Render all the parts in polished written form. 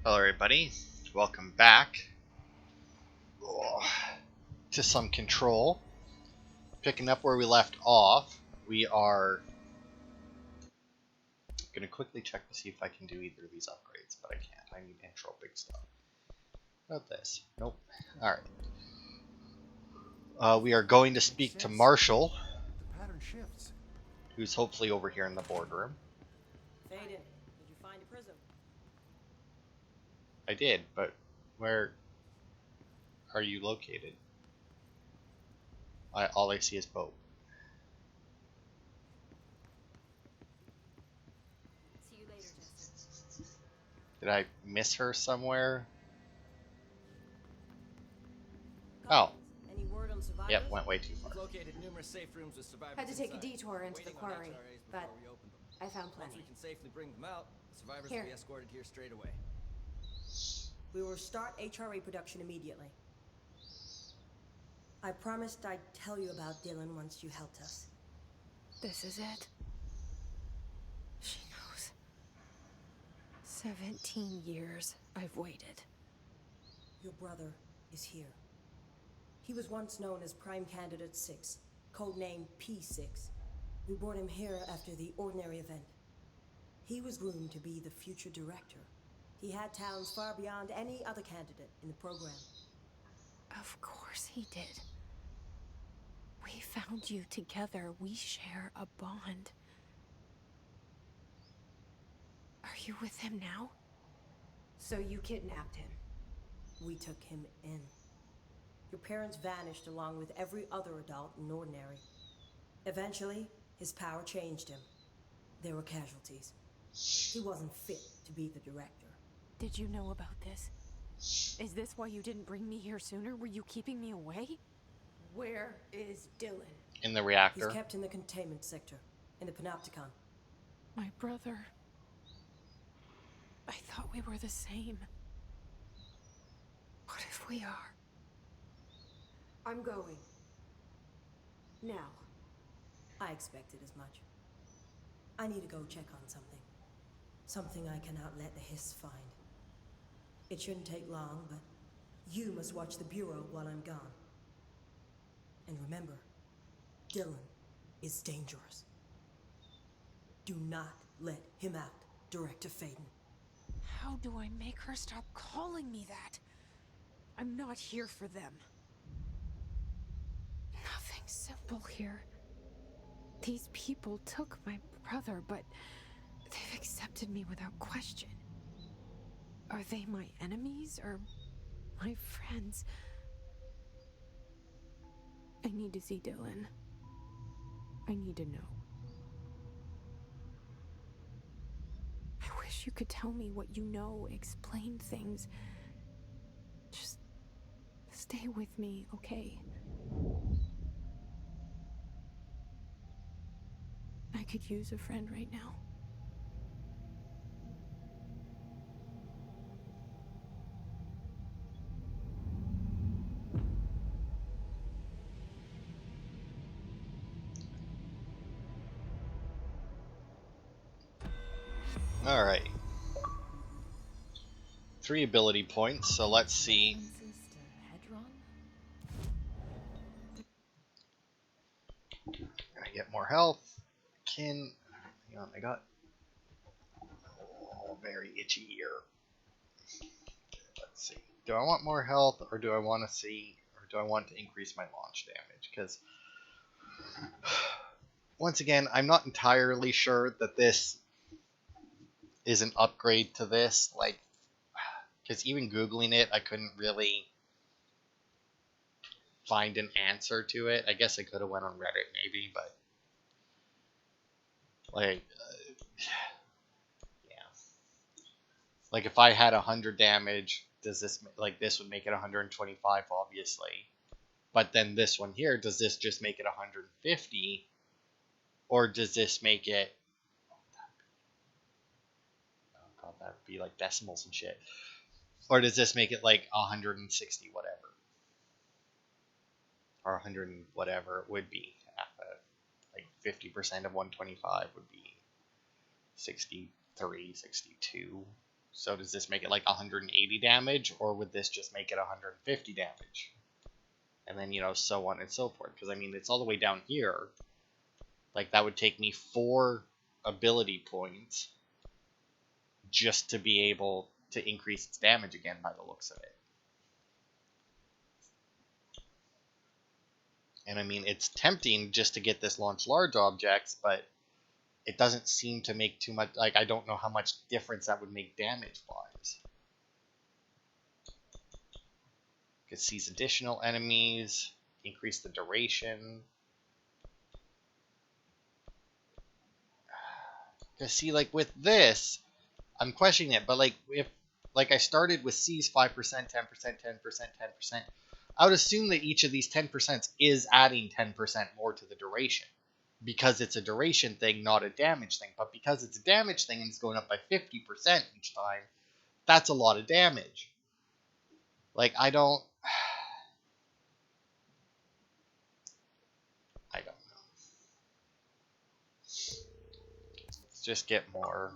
Hello everybody, welcome back to some control. Picking up where we left off, we are going to quickly check to see if I can do either of these upgrades, but I can't. I need entropic stuff. What about this? Nope. Alright. We are going to speak to Marshall, The pattern shifts. who's hopefully over here in the boardroom. Faden, did you find a prism? I did, but where are you located? All I see is boat. See you later, Jester. Did I miss her somewhere? Oh. Any word on survivors? Yep, went way too far. Located numerous safe rooms with survivors. Had to take a inside. detour into the Waiting on quarry, HRAs but before we open them. I found Once we plenty. can safely bring them out, the survivors Here. will be escorted here straight away. We will start HRA production immediately. I promised I'd tell you about Dylan once you helped us. This is it. She knows. 17 years I've waited. Your brother is here. He was once known as Prime Candidate 6, codenamed P6. We brought him here after the ordinary event. He was groomed to be the future director. He had talents far beyond any other candidate in the program. Of course he did. We found you together. We share a bond. Are you with him now? So you kidnapped him? We took him in. Your parents vanished along with every other adult in Ordinary. Eventually, his power changed him. There were casualties. He wasn't fit to be the director. Did you know about this? Is this why you didn't bring me here sooner? Were you keeping me away? Where is Dylan? In the He's reactor. kept in the containment sector, in the Panopticon. My brother. I thought we were the same. What if we are? I'm going. Now. I expected as much. I need to go check on something. Something I cannot let the Hiss find. It shouldn't take long, but you must watch the Bureau while I'm gone. And remember, Dylan is dangerous. Do not let him out, Director Faden. How do I make her stop calling me that? I'm not here for them. Nothing simple here. These people took my brother, but they've accepted me without question. Are they my enemies or my friends? I need to see Dylan. I need to know. I wish you could tell me what you know, explain things. Just stay with me, okay? I could use a friend right now. Alright. 3 ability points, so let's see. I get more health. Hang on, I got very itchy ear. Let's see. Do I want more health, or do I want to increase my launch damage? Because once again, I'm not entirely sure that this is an upgrade to this. Like, because even Googling it, I couldn't really find an answer to it. I guess I could have went on Reddit maybe, but like, yeah. Like if I had 100 damage, does this this would make it 125 obviously, but then this one here, does this just make it 150, or does this make it? Oh god, that would be like decimals and shit. Or does this make it like 160 whatever? Or 100 and whatever it would be. Like 50% of 125 would be 63, 62. So does this make it like 180 damage, or would this just make it 150 damage? And then, so on and so forth. Because, I mean, it's all the way down here. Like, that would take me 4 ability points just to be able to increase its damage again by the looks of it. And, I mean, it's tempting just to get this launch large objects, but it doesn't seem to make too much. Like, I don't know how much difference that would make damage-wise. Could seize additional enemies, increase the duration. Because, see, like, with this, I'm questioning it, but, like, if, like, I started with seize 5%, 10%, 10%, 10%, I would assume that each of these 10% is adding 10% more to the duration. Because it's a duration thing, not a damage thing. But because it's a damage thing and it's going up by 50% each time, that's a lot of damage. Like, I don't know. Let's just get more,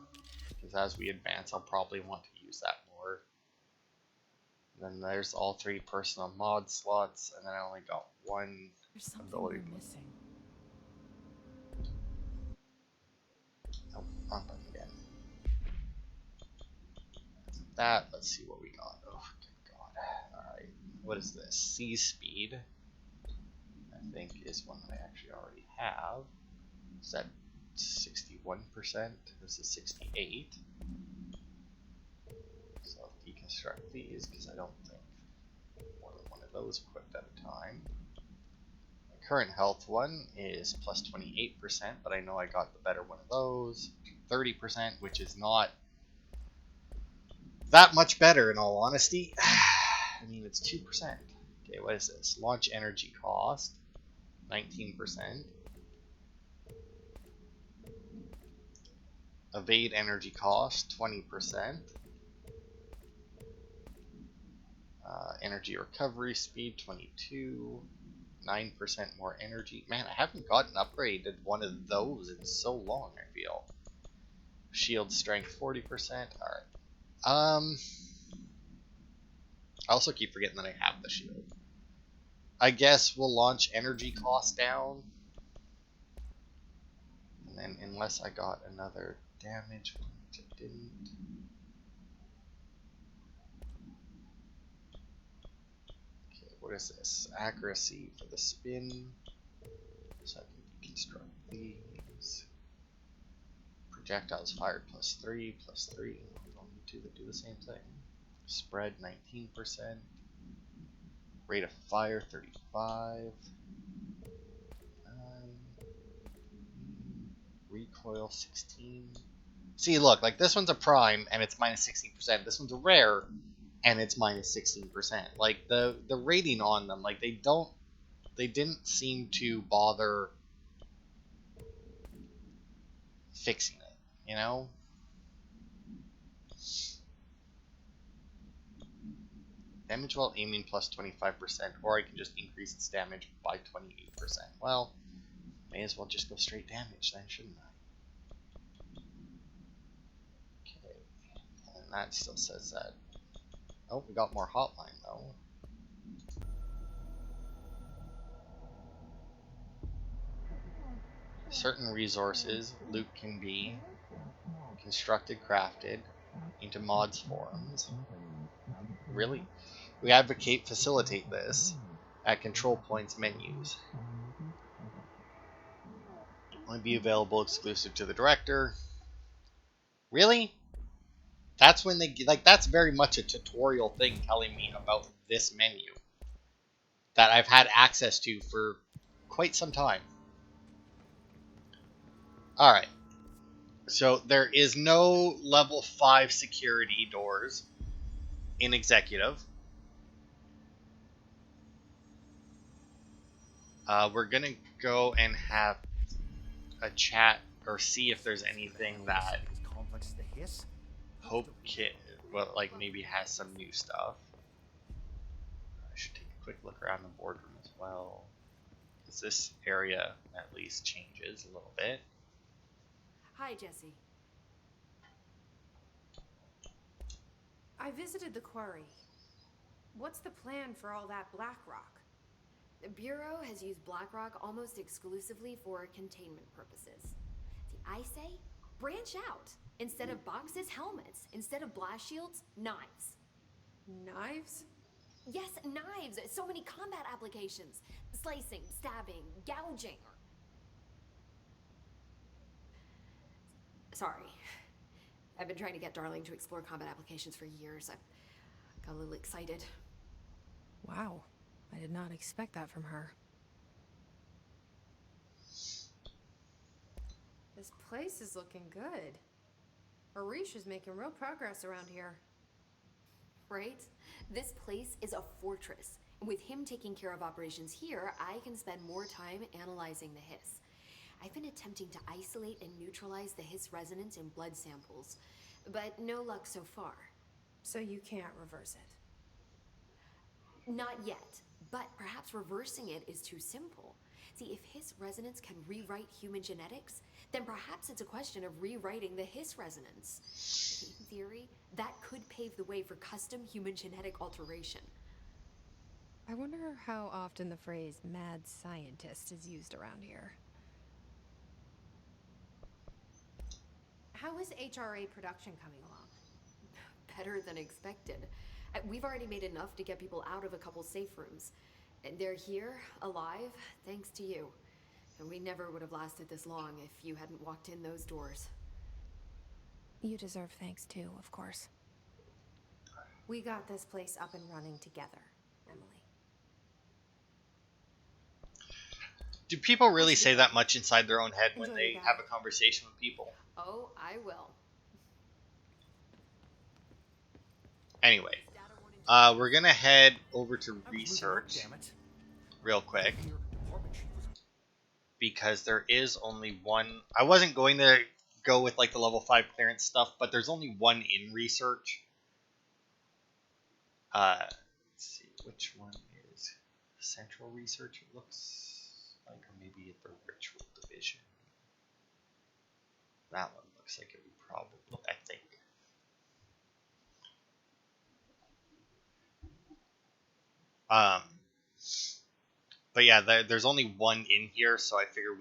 because as we advance, I'll probably want to use that more. Then there's all 3 personal mod slots, and then I only got 1 There's something ability. we're missing. Nope, wrong button again. That, let's see what we got. Oh, good god. Alright, what is this? Sea speed, I think, is one that I actually already have. Is that 61%? This is 68. So I'll deconstruct these, because I don't think more than one of those equipped at a time. My current health one is plus 28%, but I know I got the better one of those. 30%, which is not that much better in all honesty. I mean, it's 2%. Okay, what is this? Launch energy cost, 19%. Evade energy cost, 20%. Energy recovery speed, 22. 9% more energy. Man, I haven't gotten upgraded one of those in so long, I feel. Shield strength, 40%. Alright. I also keep forgetting that I have the shield. I guess we'll launch energy cost down. And then, unless I got another damage one, which I didn't. Okay, what is this? Accuracy for the spin. So I can construct these. Projectiles fired plus 3, plus 3. Don't need 2 that do the same thing. Spread 19%. Rate of fire 35. Recoil 16. See, look, like this one's a prime and it's minus 16%. This one's a rare and it's minus 16%. Like the rating on them, like they didn't seem to bother fixing it, you know? Damage while aiming plus 25%, or I can just increase its damage by 28%. Well, may as well just go straight damage then, shouldn't I? Okay, and that still says that. Oh, we got more hotline though. Certain resources, loot can be constructed, crafted into mods forums. Really? We advocate facilitate this at control points menus. Only be available exclusive to the director. Really? That's when they like. That's very much a tutorial thing telling me about this menu that I've had access to for quite some time. All right. So there is no level 5 security doors in executive. We're gonna go and have a chat or see if there's anything that As complex as the hiss? Hope Kit, well, like maybe has some new stuff. I should take a quick look around the boardroom as well, because this area at least changes a little bit. Hi, Jesse. I visited the quarry. What's the plan for all that black rock? The Bureau has used Blackrock almost exclusively for containment purposes. See, I say, branch out. Instead of boxes, helmets. Instead of blast shields, knives. Knives? Yes, knives. So many combat applications. Slicing, stabbing, gouging. Sorry. I've been trying to get Darling to explore combat applications for years. I got a little excited. Wow. I did not expect that from her. This place is looking good. Arish is making real progress around here. Right? This place is a fortress. With him taking care of operations here, I can spend more time analyzing the hiss. I've been attempting to isolate and neutralize the hiss resonance in blood samples, but no luck so far. So you can't reverse it. Not yet, but perhaps reversing it is too simple. See, if hiss resonance can rewrite human genetics, then perhaps it's a question of rewriting the hiss resonance. In theory, that could pave the way for custom human genetic alteration. I wonder how often the phrase mad scientist is used around here. How is HRA production coming along? Better than expected. We've already made enough to get people out of a couple safe rooms. And they're here, alive, thanks to you. And we never would have lasted this long if you hadn't walked in those doors. You deserve thanks too, of course. We got this place up and running together, Emily. Do people really say that much inside their own head when Enjoy they your have bath. a conversation with people? Oh, I will. Anyway, we're gonna head over to research real quick because there is only one. I wasn't going to go with like the level 5 clearance stuff, but there's only one in research. Let's see which one is central research. It looks like, or maybe at the ritual division. That one looks like it would probably, I think. But yeah, there's only one in here, so I figure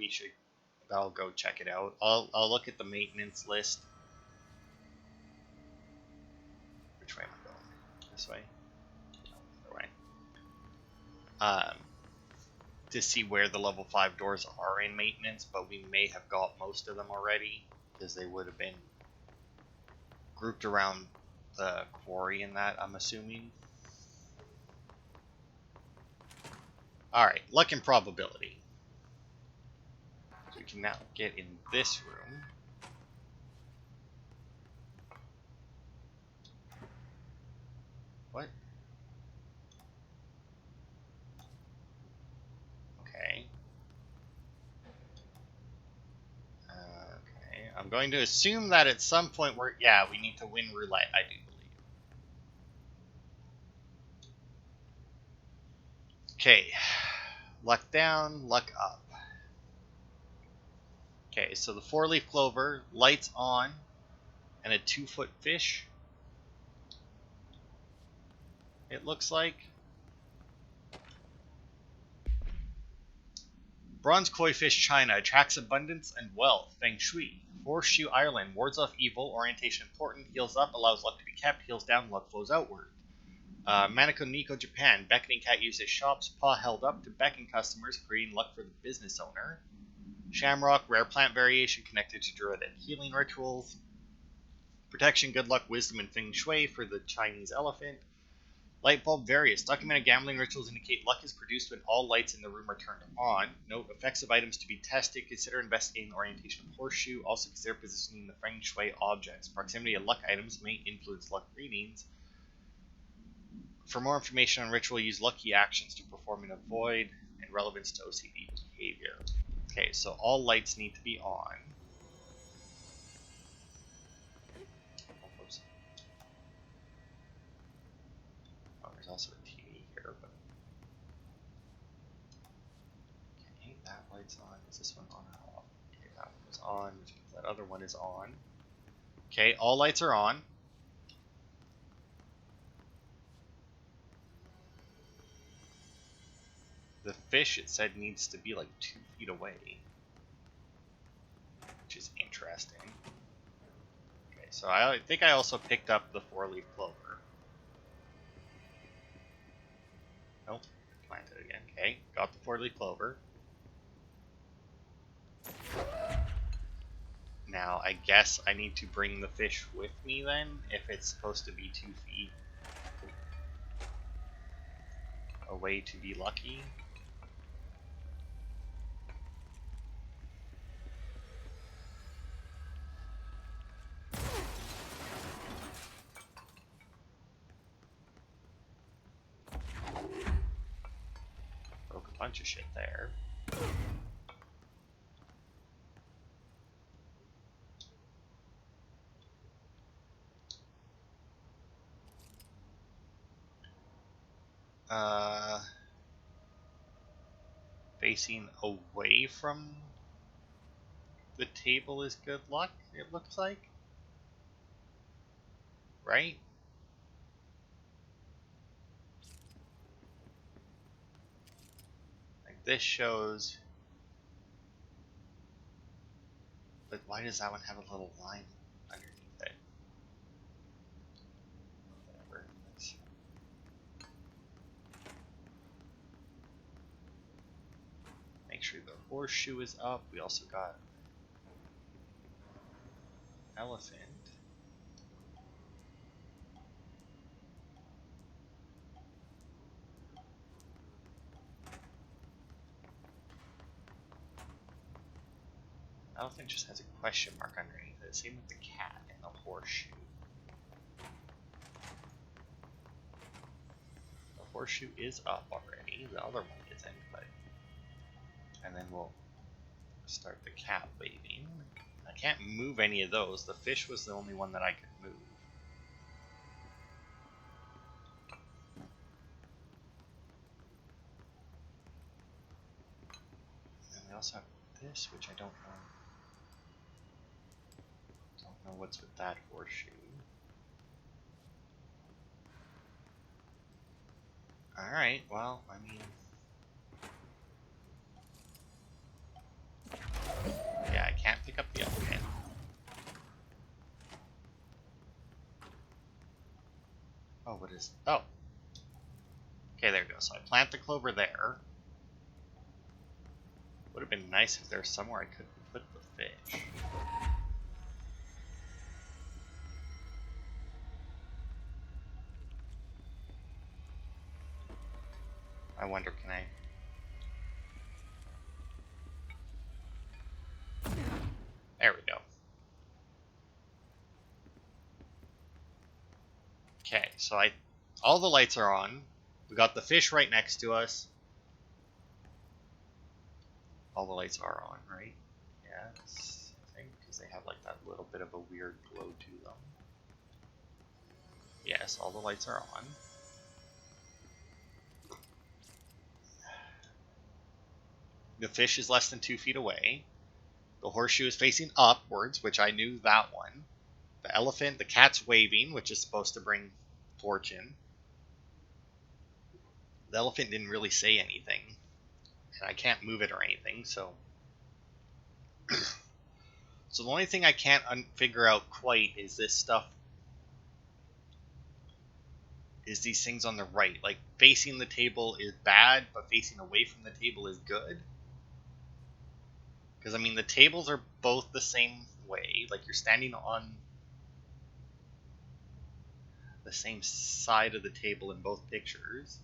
I'll go check it out. I'll look at the maintenance list. Which way am I going? This way? No, other way. To see where the level 5 doors are in maintenance, but we may have got most of them already, because they would have been grouped around the quarry in that, I'm assuming. Alright, luck and probability. So we can now get in this room. What? Okay. Okay. I'm going to assume that at some point we need to win roulette, I do believe. Okay. Luck down, luck up. Okay, so the 4-leaf clover, lights on, and a 2-foot fish. It looks like. Bronze koi fish China attracts abundance and wealth. Feng Shui. Horseshoe Ireland wards off evil. Orientation important. Heals up. Allows luck to be kept. Heals down. Luck flows outward. Manako Niko Japan. Beckoning cat uses shops. Paw held up to beckon customers, creating luck for the business owner. Shamrock. Rare plant variation connected to druidic healing rituals. Protection, good luck, wisdom, and feng shui for the Chinese elephant. Light bulb various. Documented gambling rituals indicate luck is produced when all lights in the room are turned on. Note effects of items to be tested. Consider investigating the orientation of horseshoe. Also consider positioning the feng shui objects. Proximity of luck items may influence luck readings. For more information on ritual, use lucky actions to perform and avoid, and relevance to OCD behavior. Okay, so all lights need to be on. Oh, there's also a TV here, but okay, that light's on. Is this one on or off? Okay, that one is on, which means that other one is on. Okay, all lights are on. The fish, it said, needs to be like 2 feet away. Which is interesting. Okay, so I think I also picked up the 4-leaf clover. Nope, planted again. Okay, got the 4-leaf clover. Now, I guess I need to bring the fish with me then, if it's supposed to be 2 feet away to be lucky. Broke a bunch of shit there. Facing away from the table is good luck, it looks like. Right? Like this shows... But why does that one have a little line underneath it? Whatever. Make sure the horseshoe is up. We also got elephant. Elephant just has a question mark underneath it. Same with the cat and the horseshoe. The horseshoe is up already. The other one isn't, but... And then we'll start the cat waving. I can't move any of those. The fish was the only one that I could move. And we also have this, which I don't know. Don't know what's with that horseshoe. Alright, well, I mean... Yeah, I can't pick up the elephant. Oh, what is... Oh! Okay, there we go. So I plant the clover there. Would have been nice if there's somewhere I could put the fish. I wonder, can I... There we go. Okay, so all the lights are on. We got the fish right next to us. All the lights are on, right? Yes, I think, because they have like that little bit of a weird glow to them. Yes, all the lights are on. The fish is less than 2 feet away. The horseshoe is facing upwards, which I knew that one. The elephant, the cat's waving, which is supposed to bring fortune. The elephant didn't really say anything. And I can't move it or anything, so... So the only thing I can't figure out quite is this stuff... Is these things on the right. Like, facing the table is bad, but facing away from the table is good. Because, I mean, the tables are both the same way. Like, you're standing on the same side of the table in both pictures.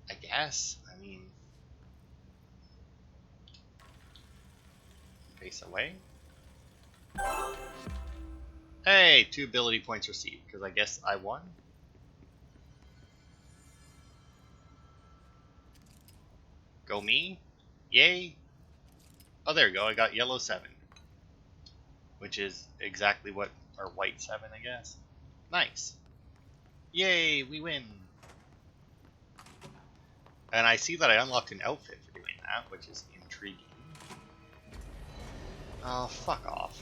I guess. I mean... Face away. Hey! 2 ability points received, because I guess I won. Go me. Yay. Oh, there we go. I got yellow 7. Which is exactly what... Or white 7, I guess. Nice. Yay, we win. And I see that I unlocked an outfit for doing that, which is intriguing. Oh, fuck off.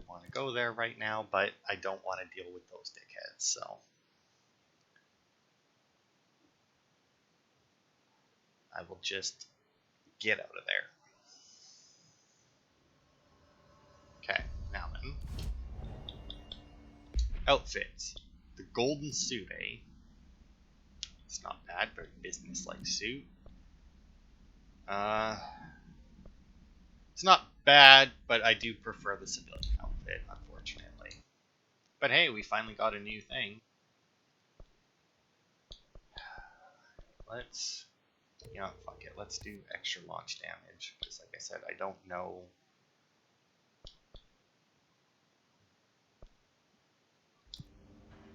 want to go there right now, but I don't want to deal with those dickheads, so I will just get out of there. Okay, now then. Outfits. The golden suit, eh? It's not bad, very business-like suit. It's not bad, but I do prefer the civilian outfit, unfortunately. But hey, we finally got a new thing. Let's, you know, fuck it. Let's do extra launch damage, because like I said, I don't know.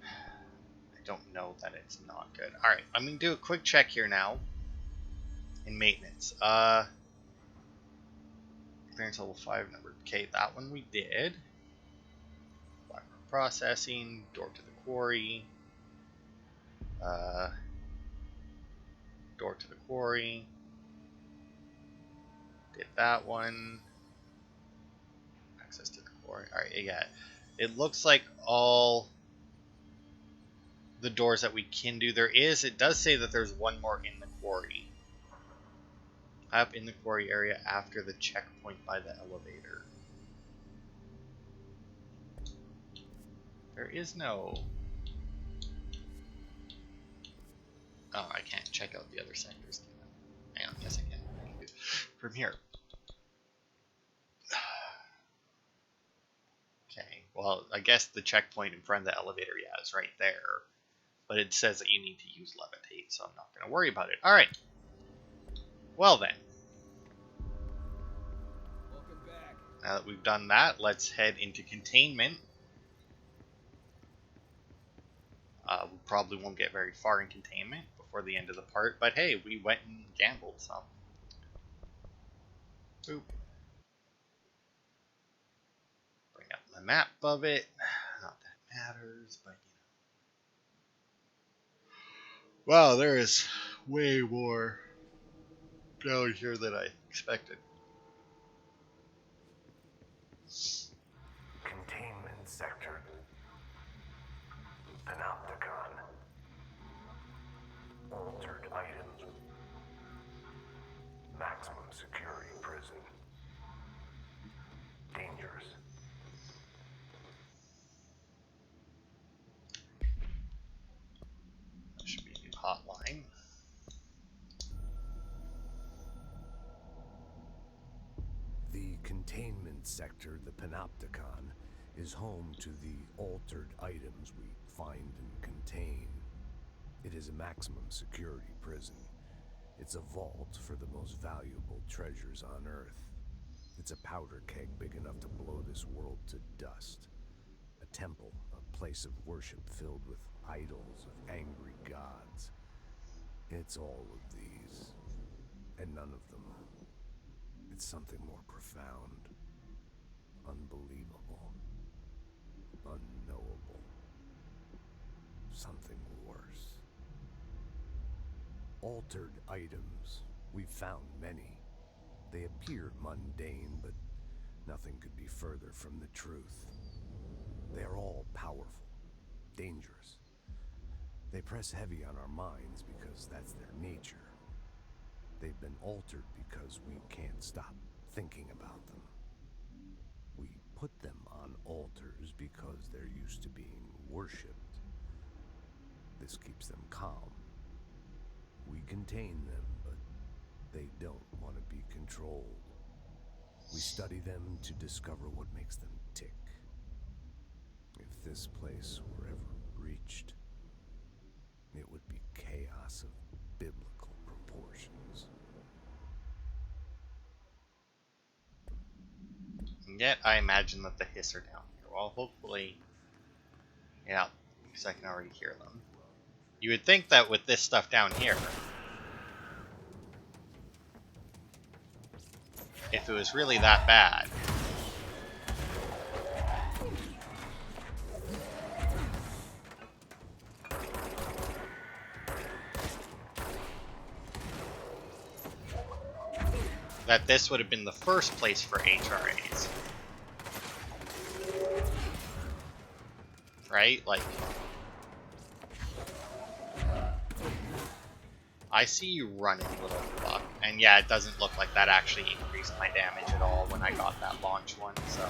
I don't know that it's not good. Alright, I'm going to do a quick check here now. In maintenance. Clearance level 5 number. Okay, that one we did. Black processing, door to the quarry. Door to the quarry. Did that one. Access to the quarry. Alright, yeah. It looks like all the doors that we can do. It does say that there's one more in the quarry. Up in the quarry area after the checkpoint by the elevator. There is no... Oh, I can't check out the other sectors. Hang on, yes I can. From here. Okay, well, I guess the checkpoint in front of the elevator, yeah, is right there. But it says that you need to use levitate, so I'm not going to worry about it. Alright. Well then. Welcome back. Now that we've done that, let's head into containment. We probably won't get very far in containment before the end of the part, but hey, we went and gambled some. Boop. Bring up the map of it. Not that it matters, but you know. Wow, there is way more down here than I expected. Containment sector. Panopticon. Altered items. Maximum security prison. Dangerous. That should be a new hotline. The containment sector, the Panopticon, is home to the altered items we find and contain. It is a maximum security prison. It's a vault for the most valuable treasures on Earth. It's a powder keg big enough to blow this world to dust. A temple, a place of worship filled with idols of angry gods. It's all of these, and none of them. It's something more profound, unbelievable, unknowable. Something worse. Altered items. We've found many. They appear mundane, but nothing could be further from the truth. They're all powerful, dangerous. They press heavy on our minds because that's their nature. They've been altered because we can't stop thinking about them. We put them on altars because they're used to being worshipped. This keeps them calm. We contain them, but they don't want to be controlled. We study them to discover what makes them tick. If this place were ever reached, it would be chaos of biblical proportions. And yet, I imagine that the hiss are down here. Well, hopefully, yeah, because I can already hear them. You would think that with this stuff down here, if it was really that bad, that this would have been the first place for HRAs. right? Like, I see you running, little fuck. And yeah, it doesn't look like that actually increased my damage at all when I got that launch one, so...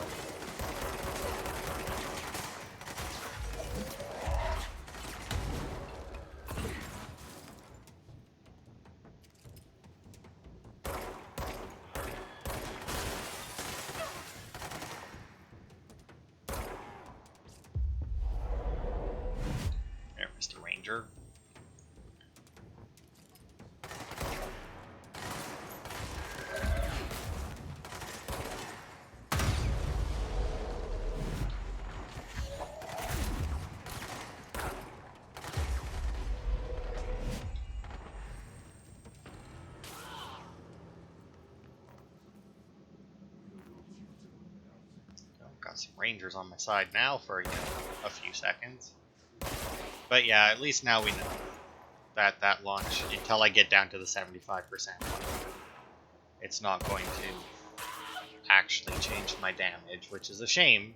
There, Mr. Ranger. Got some rangers on my side now for, you know, a few seconds. But yeah, at least now we know that that launch, until I get down to the 75%, it's not going to actually change my damage, which is a shame.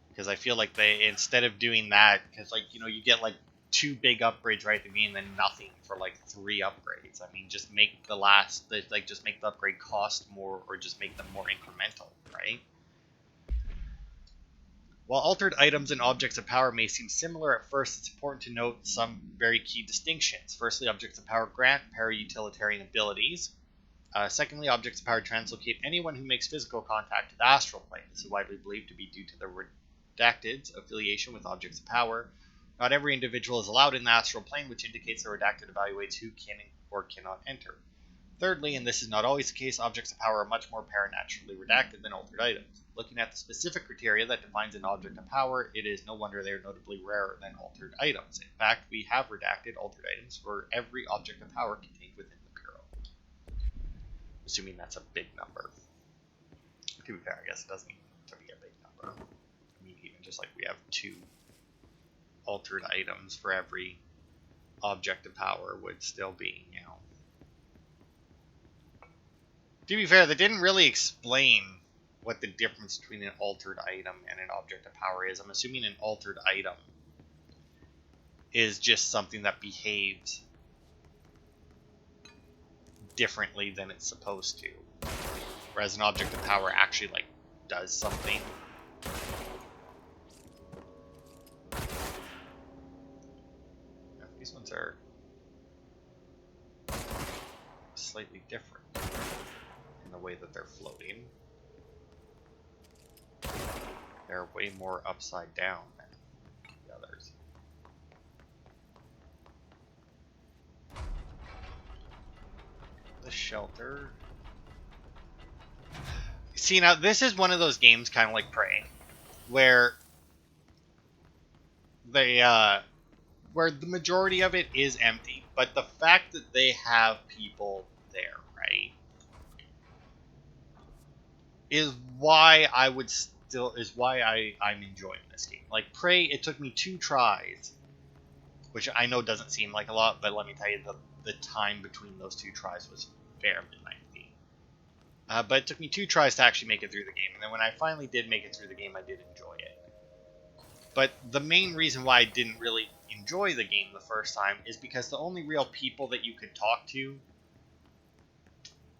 Because I feel like they, instead of doing that, because, like, you know, you get like 2 big upgrades right at the beginning and then nothing for like 3 upgrades. I mean, just make the last, like, just make the upgrade cost more, or just make them more incremental, right? While altered items and objects of power may seem similar at first, it's important to note some very key distinctions. Firstly, objects of power grant para-utilitarian abilities. Secondly, objects of power translocate anyone who makes physical contact to the astral plane. This is widely believed to be due to the redacted's affiliation with objects of power. Not every individual is allowed in the astral plane, which indicates the redacted evaluates who can or cannot enter. Thirdly, and this is not always the case, objects of power are much more paranaturally redacted than altered items. Looking at the specific criteria that defines an object of power, it is no wonder they are notably rarer than altered items. In fact, we have redacted altered items for every object of power contained within the Bureau. Assuming that's a big number. To be fair, I guess it doesn't need to be a big number. I mean, even just like we have 2 altered items for every object of power would still be, you know. To be fair, they didn't really explain what the difference between an altered item and an object of power is. I'm assuming an altered item is just something that behaves differently than it's supposed to. Whereas an object of power actually, like, does something. Yeah, these ones are slightly different in the way that they're floating. They're way more upside down than the others. The shelter. See, now this is one of those games, kind of like Prey, where they, where the majority of it is empty, but the fact that they have people there, right, is why I would still, is why I'm enjoying this game. Like Prey, it took me 2 tries, which I know doesn't seem like a lot, but let me tell you, the time between those 2 tries was fairly lengthy. But it took me 2 tries to actually make it through the game, and then when I finally did make it through the game, I did enjoy it. But the main reason why I didn't really enjoy the game the first time is because the only real people that you could talk to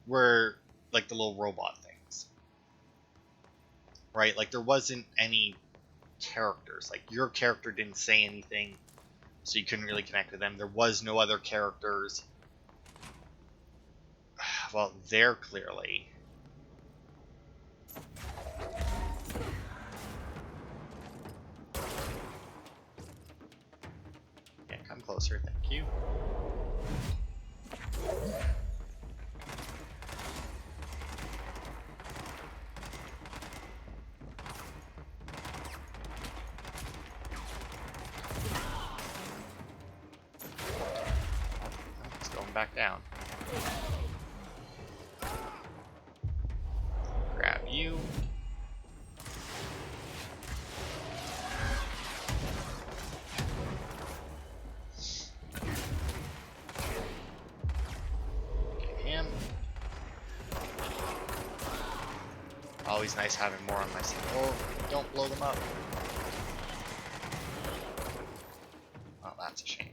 were like the little robot things. Right? Like there wasn't any characters. Like your character didn't say anything, so you couldn't really connect with them. There was no other characters. Well, there clearly. Yeah, come closer, thank you. It's going back down. Grab you. Get him. Always nice having more on my side. Oh, don't blow them up. that's a shame.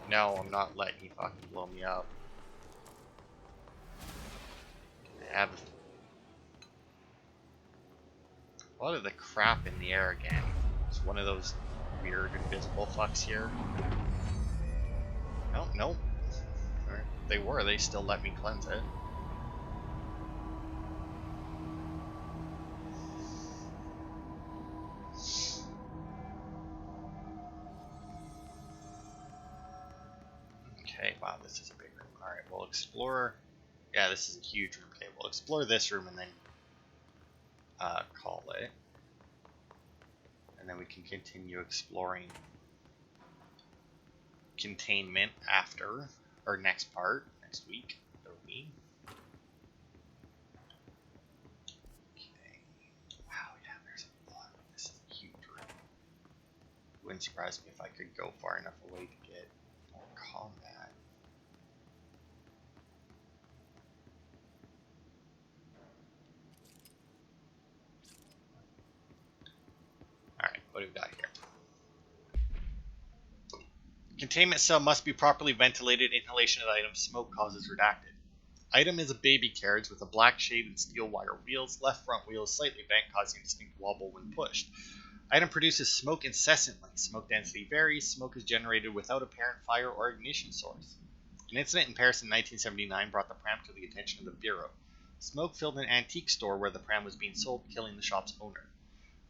No, I'm not letting you fucking blow me up. I have a lot of the crap in the air again. It's one of those weird invisible fucks here. No, nope. They still let me cleanse it. Okay, wow, this is a big room. Alright, we'll explore. Yeah, this is a huge room. Okay, we'll explore this room and then call it. And then we can continue exploring containment after, or next part, next week. Okay. Wow, yeah, there's a lot. This is a huge room. Wouldn't surprise me if I could go far enough away to get more combat. Alright, what do we got here? Containment cell must be properly ventilated. Inhalation of the item smoke causes redacted. Item is a baby carriage with a black shade and steel wire wheels. Left front wheel is slightly bent, causing a distinct wobble when pushed. Item produces smoke incessantly. Smoke density varies. Smoke is generated without apparent fire or ignition source. An incident in Paris in 1979 brought the pram to the attention of the Bureau. Smoke filled an antique store where the pram was being sold, killing the shop's owner.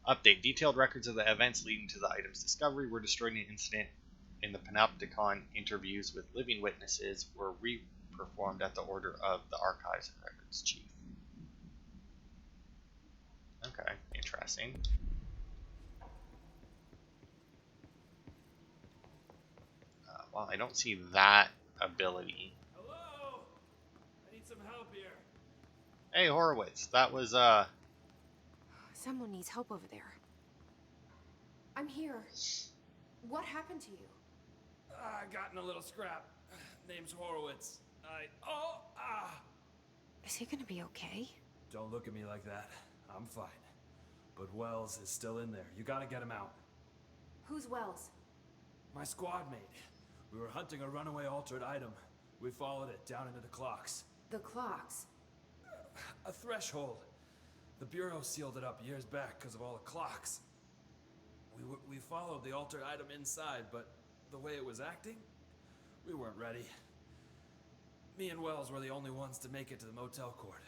Update. Detailed records of the events leading to the item's discovery were destroyed in an incident. In the Panopticon, interviews with living witnesses were re-performed at the order of the Archives and Records Chief. Okay, interesting. Well, I don't see that ability. Hello? I need some help here. Hey, Horowitz, that was, Someone needs help over there. I'm here. What happened to you? I got in a little scrap. Name's Horowitz. Is he gonna be okay? Don't look at me like that. I'm fine. But Wells is still in there. You gotta get him out. Who's Wells? My squad mate. We were hunting a runaway altered item. We followed it down into the clocks. The clocks. A threshold. The Bureau sealed it up years back because of all the clocks. We followed the altered item inside, but the way it was acting, we weren't ready. Me and Wells were the only ones to make it to the motel court.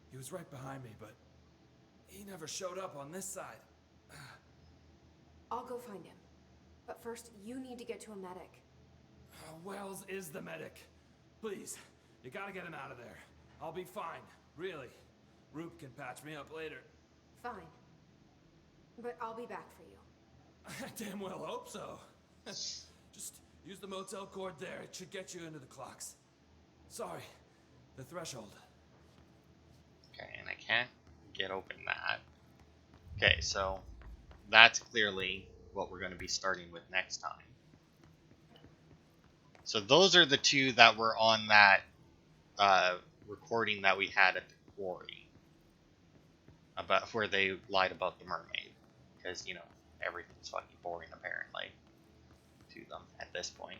He was right behind me, but he never showed up on this side. I'll go find him. But first, you need to get to a medic. Wells is the medic. Please, you gotta get him out of there. I'll be fine, really. Roop can patch me up later. Fine. But I'll be back for you. I damn well hope so. Just use the motel cord there. It should get you into the clocks. Sorry, the threshold. okay, and I can't get open that. Okay, so that's clearly what we're going to be starting with next time. So those are the two that were on that recording that we had at the quarry, about where they lied about the mermaid, because you know everything's fucking boring apparently to them at this point.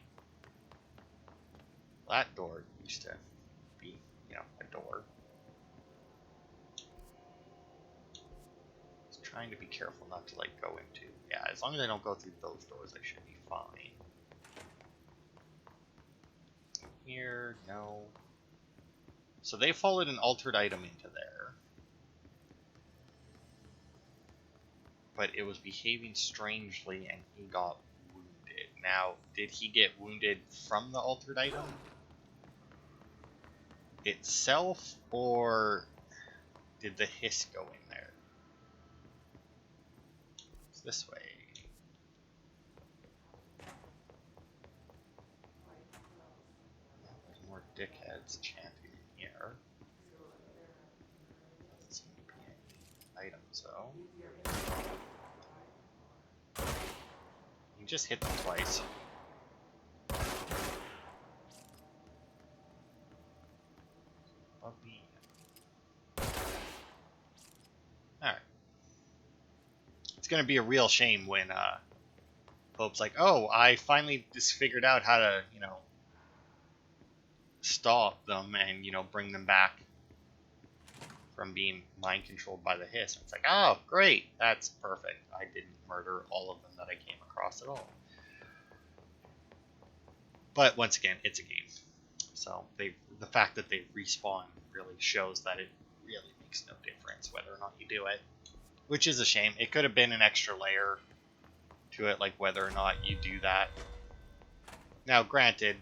That door used to be, you know, a door. Just trying to be careful not to like go into. Yeah, as long as I don't go through those doors, I should be fine. Here, no. So they followed an altered item into there. But it was behaving strangely and he got wounded. Now, did he get wounded from the altered item itself, or did the hiss go in there? It's this way. There's more dickheads chanting in here. Doesn't seem to be any items though. You just hit them twice. Alright. Let's gonna be a real shame when Pope's like, oh, I finally just figured out how to, you know, stop them and, you know, bring them back from being mind controlled by the hiss. It's like, oh, great, that's perfect. I didn't murder all of them that I came across at all. But once again, it's a game, so the fact that they respawn really shows that it really makes no difference whether or not you do it, which is a shame. It could have been an extra layer to it, like whether or not you do that. Now, granted,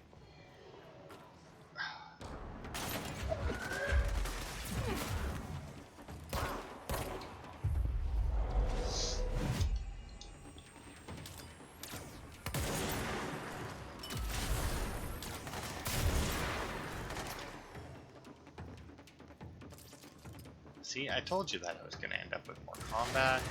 see, I told you that I was going to end up with more combat.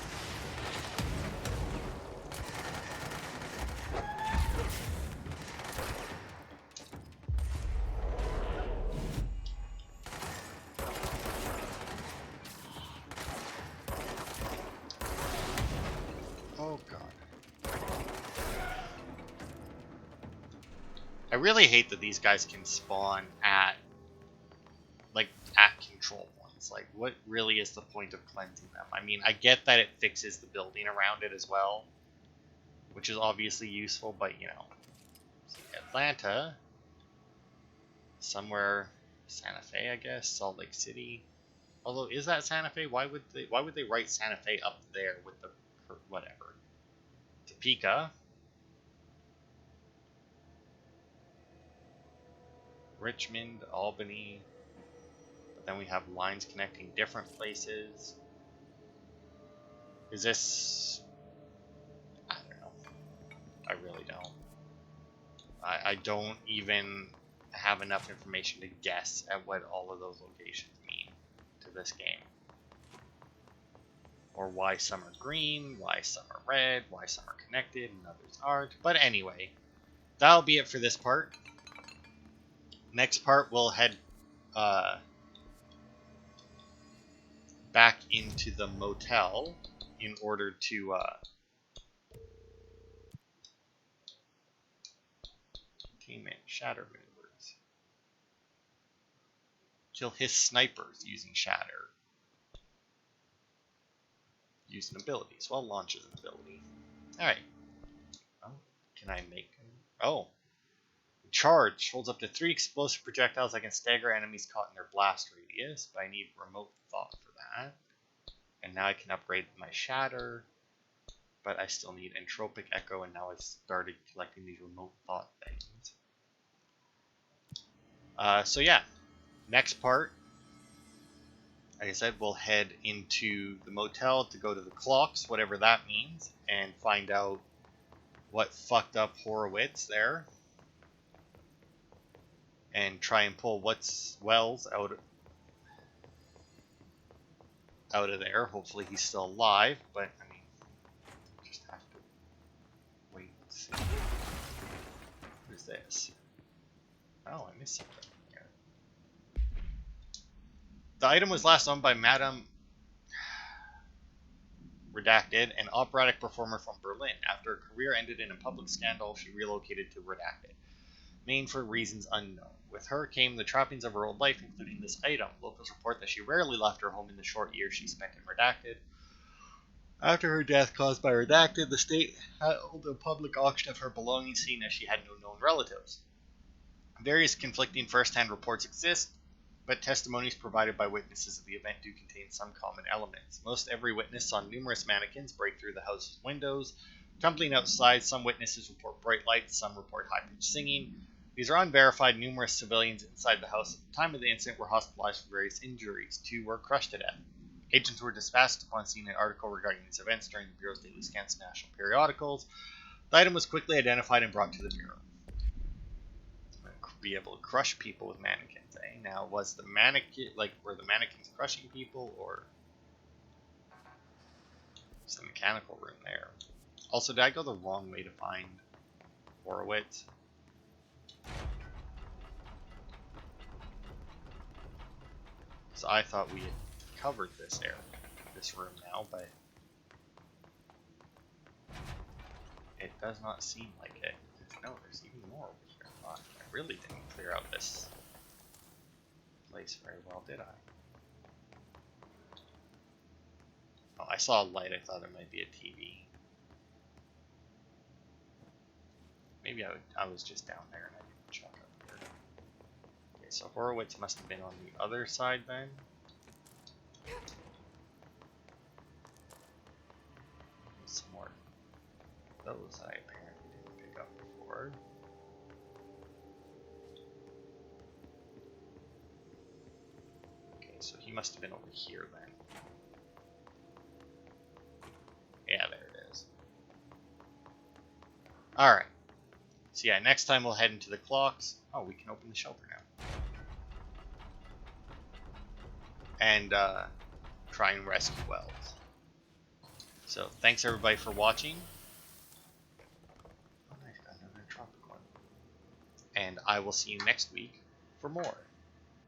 Oh god. I really hate that these guys can spawn at, like, at control points. Like, what really is the point of cleansing them? I mean, I get that it fixes the building around it as well, which is obviously useful, but, you know, Atlanta, somewhere, Santa Fe, I guess, Salt Lake City. Although, is that Santa Fe? Why would they write Santa Fe up there with the whatever? Topeka, Richmond, Albany. But then we have lines connecting different places. Is this? I don't know. I really don't. I don't even have enough information to guess at what all of those locations mean to this game. Or why some are green, why some are red, why some are connected and others aren't. But anyway, that'll be it for this part. Next part, we'll head back into the motel in order to containment, shatter maneuvers. Kill his snipers using shatter. Use an ability. So I'll launch as an ability. Alright. Oh, can I make... Oh. Charge. Holds up to 3 explosive projectiles that can stagger enemies caught in their blast radius, but I need remote thought for that. And now I can upgrade my shatter, but I still need entropic echo, and now I've started collecting these remote thought things. So yeah, next part, like I said, we'll head into the motel to go to the clocks, whatever that means, and find out what fucked up Horowitz there. And try and pull Wells out of there. Hopefully he's still alive, but I mean, just have to wait and see. What is this? Oh, I missed something here. The item was last owned by Madame Redacted, an operatic performer from Berlin. After her career ended in a public scandal, she relocated to Redacted, Maine for reasons unknown. With her came the trappings of her old life, including this item. Locals report that she rarely left her home in the short years she spent in Redacted. After her death caused by Redacted, the state held a public auction of her belongings, seeing as she had no known relatives. Various conflicting first-hand reports exist, but testimonies provided by witnesses of the event do contain some common elements. Most every witness saw numerous mannequins break through the house's windows. Tumbling outside, some witnesses report bright lights, some report high-pitched singing. These are unverified. Numerous civilians inside the house at the time of the incident were hospitalized for various injuries. 2 were crushed to death. Agents were dispatched upon seeing an article regarding these events during the Bureau's daily scans of national periodicals. The item was quickly identified and brought to the Bureau. Be able to crush people with mannequins, eh? Now, was the mannequin, like, were the mannequins crushing people, or was the mechanical room there? Also, did I go the wrong way to find Horowitz? So I thought we had covered this room now, but It does not seem like it. No, there's even more over here. Fuck, I really didn't clear out this place very well, did I? Oh, I saw a light. I thought it might be a TV. Maybe I was just down there and I didn't check up here. Okay, so Horowitz must have been on the other side then. Some more. Those I apparently didn't pick up before. Okay, so he must have been over here then. Yeah, there it is. Alright. So yeah, next time we'll head into the clocks. Oh, we can open the shelter now. And try and rescue Wells. So thanks everybody for watching. Oh, nice, got another tropic one. And I will see you next week for more.